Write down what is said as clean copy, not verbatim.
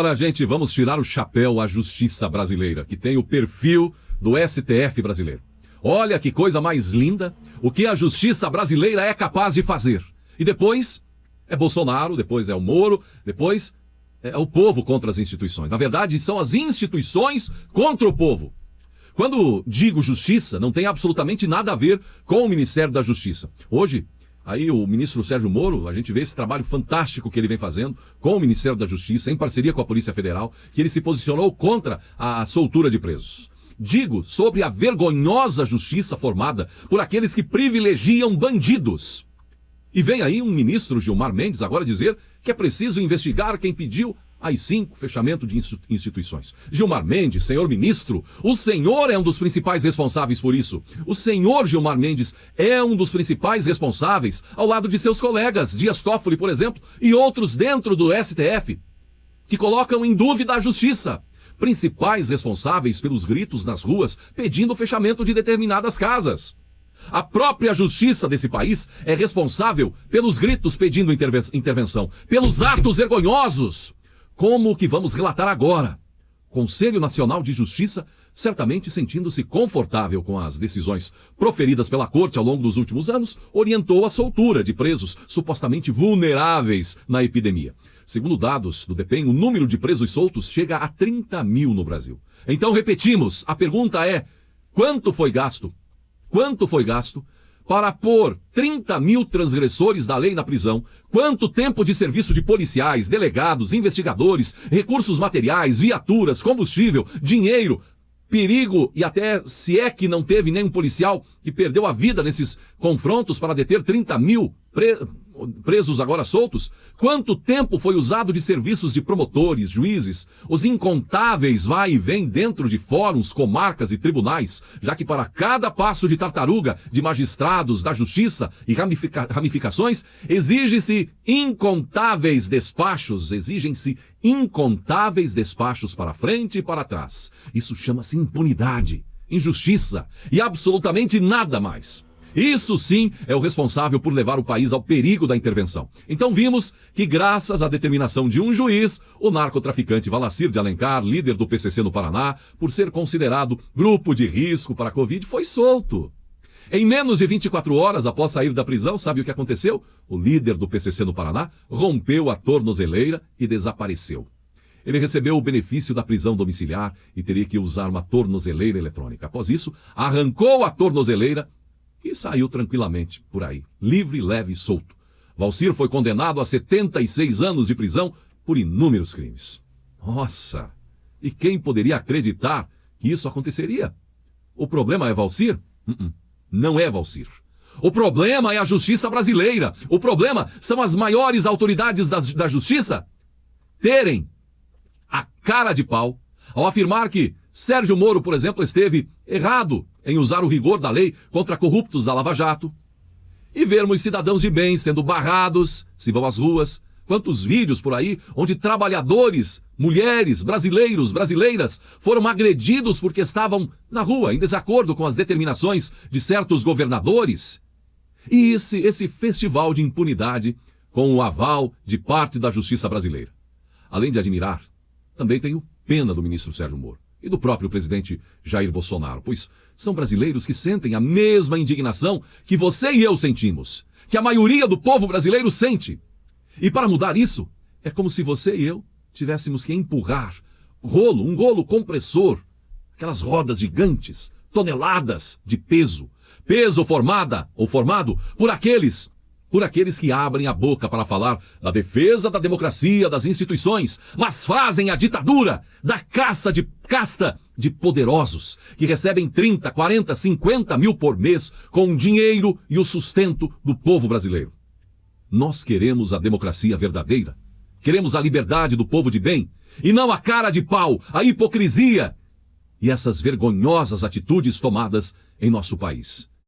Agora, gente, vamos tirar o chapéu à justiça brasileira, que tem o perfil do STF brasileiro. Olha que coisa mais linda, o que a justiça brasileira é capaz de fazer. E depois é Bolsonaro, depois é o Moro, depois é o povo contra as instituições. Na verdade, são as instituições contra o povo. Quando digo justiça, não tem absolutamente nada a ver com o Ministério da Justiça. Hoje, aí o ministro Sérgio Moro, a gente vê esse trabalho fantástico que ele vem fazendo com o Ministério da Justiça, em parceria com a Polícia Federal, que ele se posicionou contra a soltura de presos. Digo sobre a vergonhosa justiça formada por aqueles que privilegiam bandidos. E vem aí um ministro, Gilmar Mendes, agora dizer que é preciso investigar quem pediu AI-5, fechamento de instituições. Gilmar Mendes, senhor ministro, o senhor é um dos principais responsáveis por isso. O senhor Gilmar Mendes é um dos principais responsáveis, ao lado de seus colegas, Dias Toffoli, por exemplo, e outros dentro do STF, que colocam em dúvida a justiça. Principais responsáveis pelos gritos nas ruas pedindo o fechamento de determinadas casas. A própria justiça desse país é responsável pelos gritos pedindo intervenção, pelos atos vergonhosos, como o que vamos relatar agora. Conselho Nacional de Justiça, certamente sentindo-se confortável com as decisões proferidas pela Corte ao longo dos últimos anos, orientou a soltura de presos supostamente vulneráveis na epidemia. Segundo dados do DEPEN, o número de presos soltos chega a 30 mil no Brasil. Então, repetimos, a pergunta é, quanto foi gasto? Quanto foi gasto para pôr 30 mil transgressores da lei na prisão? Quanto tempo de serviço de policiais, delegados, investigadores, recursos materiais, viaturas, combustível, dinheiro, perigo e até se é que não teve nenhum policial que perdeu a vida nesses confrontos para deter 30 mil presos agora soltos? Quanto tempo foi usado de serviços de promotores, juízes, os incontáveis vai e vem dentro de fóruns, comarcas e tribunais, já que para cada passo de tartaruga de magistrados da justiça e ramificações, exigem-se incontáveis despachos para frente e para trás. Isso chama-se impunidade, injustiça e absolutamente nada mais. Isso sim é o responsável por levar o país ao perigo da intervenção. Então vimos que graças à determinação de um juiz, o narcotraficante Valacir de Alencar, líder do PCC no Paraná, por ser considerado grupo de risco para a Covid, foi solto. Em menos de 24 horas após sair da prisão, sabe o que aconteceu? O líder do PCC no Paraná rompeu a tornozeleira e desapareceu. Ele recebeu o benefício da prisão domiciliar e teria que usar uma tornozeleira eletrônica. Após isso, arrancou a tornozeleira e saiu tranquilamente por aí, livre, leve e solto. Valcir foi condenado a 76 anos de prisão por inúmeros crimes. Nossa! E quem poderia acreditar que isso aconteceria? O problema é Valcir? Não é Valcir. O problema é a justiça brasileira. O problema são as maiores autoridades da justiça terem a cara de pau ao afirmar que Sérgio Moro, por exemplo, esteve errado em usar o rigor da lei contra corruptos da Lava Jato, e vermos cidadãos de bem sendo barrados, se vão às ruas. Quantos vídeos por aí onde trabalhadores, mulheres, brasileiras foram agredidos porque estavam na rua em desacordo com as determinações de certos governadores. E esse festival de impunidade com o aval de parte da justiça brasileira. Além de admirar, também tenho pena do ministro Sérgio Moro e do próprio presidente Jair Bolsonaro, pois são brasileiros que sentem a mesma indignação que você e eu sentimos, que a maioria do povo brasileiro sente. E para mudar isso, é como se você e eu tivéssemos que empurrar um rolo compressor, aquelas rodas gigantes, toneladas de peso formado por aqueles que abrem a boca para falar da defesa da democracia, das instituições, mas fazem a ditadura da casta de poderosos, que recebem 30, 40, 50 mil por mês com o dinheiro e o sustento do povo brasileiro. Nós queremos a democracia verdadeira, queremos a liberdade do povo de bem, e não a cara de pau, a hipocrisia e essas vergonhosas atitudes tomadas em nosso país.